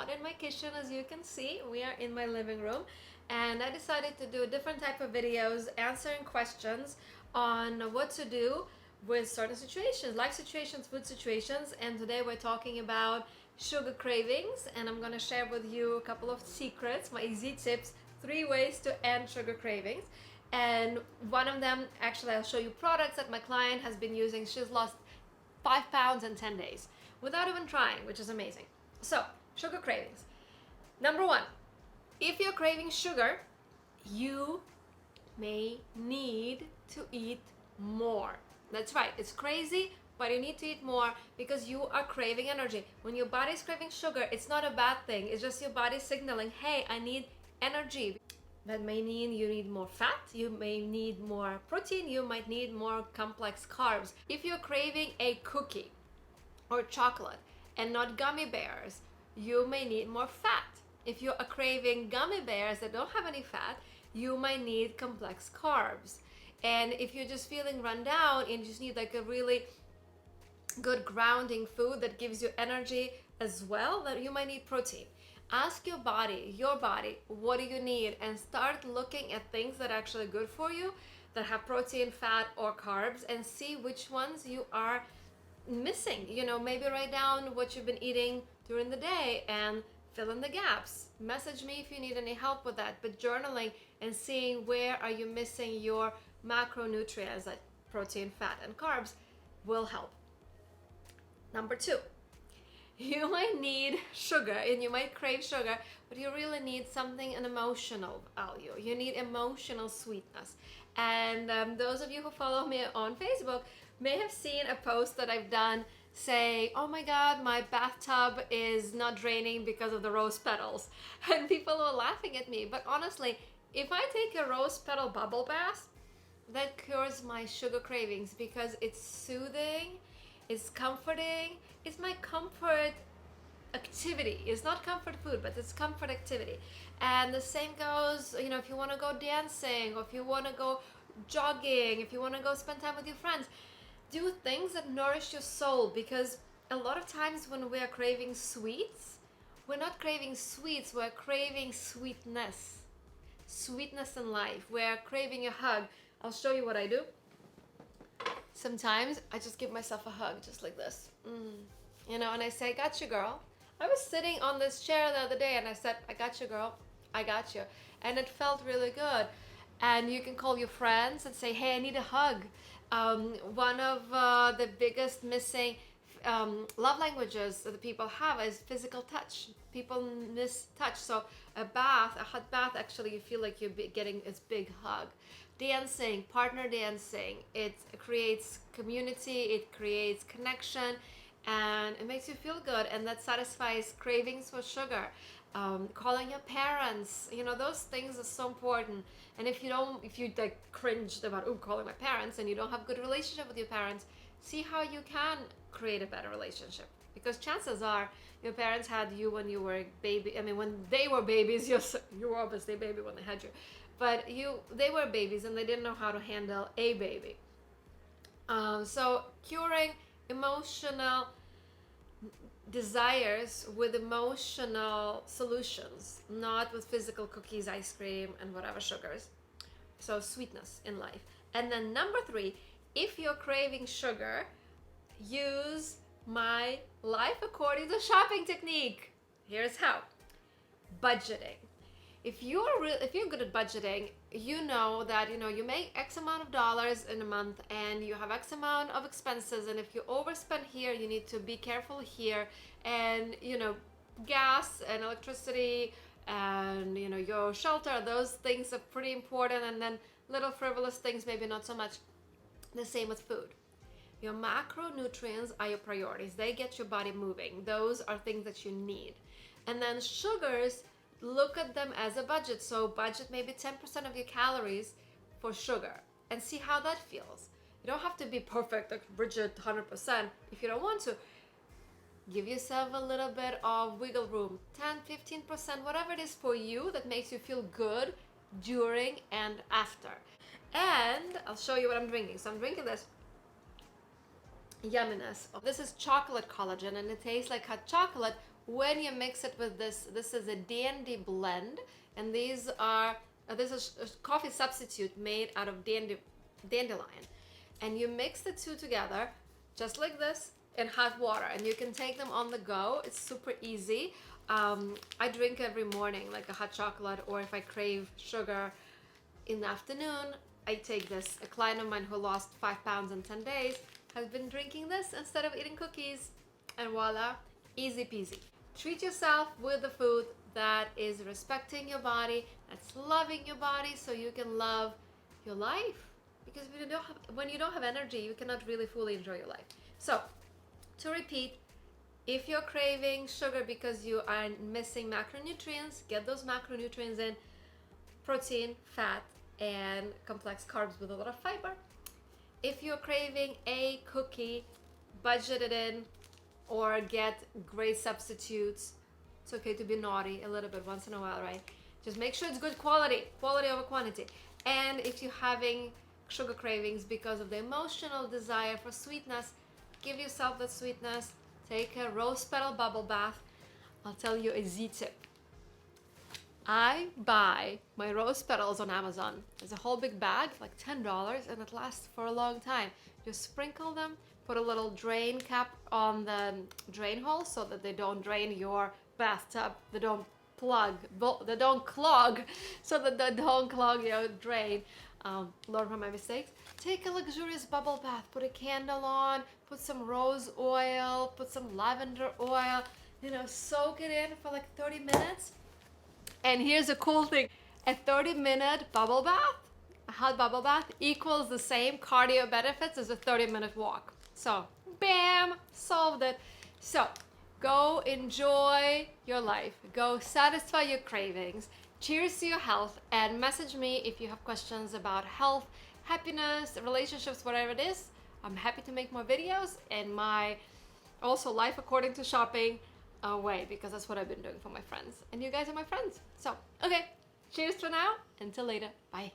not in my kitchen, as you can see. We are in my living room, and I decided to do a different type of videos answering questions on what to do with certain situations, life situations, food situations. And today we're talking about sugar cravings, and I'm going to share with you a couple of secrets, my easy tips, 3 ways to end sugar cravings. And one of them, actually, I'll show you products that my client has been using. She's lost 5 pounds in 10 days without even trying, which is amazing. So, sugar cravings. Number 1, if you're craving sugar, you may need to eat more. That's right, it's crazy, but you need to eat more because you are craving energy. When your body's craving sugar, it's not a bad thing. It's just your body signaling, hey, I need energy. That may mean you need more fat, you may need more protein, you might need more complex carbs. If you're craving a cookie or chocolate and not gummy bears, you may need more fat. If you are craving gummy bears that don't have any fat, you might need complex carbs. And if you're just feeling run down and you just need like a really good grounding food that gives you energy as well, then you might need protein. Ask your body, what do you need, and start looking at things that are actually good for you, that have protein, fat, or carbs, and see which ones you are missing. You know, maybe write down what you've been eating during the day and fill in the gaps. Message me if you need any help with that. But journaling and seeing where are you missing your macronutrients like protein, fat, and carbs will help. Number 2, you might need sugar and you might crave sugar, but you really need something, an emotional value. You need emotional sweetness. And those of you who follow me on Facebook may have seen a post that I've done say, oh my God, my bathtub is not draining because of the rose petals. And people were laughing at me. But honestly, if I take a rose petal bubble bath, that cures my sugar cravings because it's soothing, it's comforting, it's my comfort activity. It's not comfort food, but it's comfort activity. And the same goes, you know, if you want to go dancing, or if you want to go jogging, if you want to go spend time with your friends, do things that nourish your soul. Because a lot of times when we are craving sweets, we're not craving sweets, we're craving sweetness. Sweetness in life. We're craving a hug. I'll show you what I do. Sometimes I just give myself a hug, just like this. You know, and I say, I got you, girl. I was sitting on this chair the other day and I said, I got you, girl. I got you. And it felt really good. And you can call your friends and say, hey, I need a hug. One of the biggest missing love languages that people have is physical touch. People miss touch. So a hot bath, actually, you feel like you're getting this big hug. Dancing, partner dancing, it creates community, it creates connection, and it makes you feel good, and that satisfies cravings for sugar. Calling your parents, you know, those things are so important. And if you like cringed about calling my parents and you don't have a good relationship with your parents, see how you can create a better relationship. Because chances are your parents had you when you were a baby. I mean, when they were babies, you were obviously a baby when they had you. But they were babies and they didn't know how to handle a baby. So curing emotional desires with emotional solutions, not with physical cookies, ice cream, and whatever sugars. So sweetness in life. And then number 3, if you're craving sugar, use my life according to shopping technique. Here's how. Budgeting. If you're good at budgeting, you know that you make X amount of dollars in a month and you have X amount of expenses, and if you overspend here, you need to be careful here. And gas and electricity and your shelter, those things are pretty important. And then little frivolous things, maybe not so much. The same with food. Your macronutrients are your priorities. They get your body moving. Those are things that you need. And then sugars, look at them as a budget. So budget maybe 10% of your calories for sugar and see how that feels. You don't have to be perfect, like Bridget, 100%. If you don't want to, give yourself a little bit of wiggle room, 10, 15%, whatever it is for you that makes you feel good during and after. And I'll show you what I'm drinking. So I'm drinking this yumminess. This is chocolate collagen, and it tastes like hot chocolate when you mix it with this is a dandy blend, and these are this is a coffee substitute made out of dandelion, and you mix the two together just like this in hot water, and you can take them on the go. It's super easy. I drink every morning like a hot chocolate, or if I crave sugar in the afternoon, I take this. A client of mine who lost 5 pounds in 10 days has been drinking this instead of eating cookies, and voila, easy peasy. Treat yourself with the food that is respecting your body, that's loving your body, so you can love your life. Because when you don't have energy, you cannot really fully enjoy your life. So, to repeat, if you're craving sugar because you are missing macronutrients, get those macronutrients in: protein, fat, and complex carbs with a lot of fiber. If you're craving a cookie, budget it in or get great substitutes. It's okay to be naughty a little bit once in a while, right? Just make sure it's good quality over quantity. And if you're having sugar cravings because of the emotional desire for sweetness, give yourself that sweetness. Take a rose petal bubble bath. I'll tell you a Z tip. I buy my rose petals on Amazon. It's a whole big bag, like $10, and it lasts for a long time. Just sprinkle them, put a little drain cap on the drain hole so that they don't drain your bathtub. They don't clog, so that they don't clog your drain. Learn from my mistakes. Take a luxurious bubble bath, put a candle on, put some rose oil, put some lavender oil, soak it in for like 30 minutes. And here's a cool thing: a 30-minute bubble bath, a hot bubble bath, equals the same cardio benefits as a 30-minute walk. So, bam, solved it. So, go enjoy your life. Go satisfy your cravings. Cheers to your health, and message me if you have questions about health, happiness, relationships, whatever it is. I'm happy to make more videos, and my also life according to shopping way, because that's what I've been doing for my friends, and you guys are my friends. So, okay, cheers for now. Until later. Bye.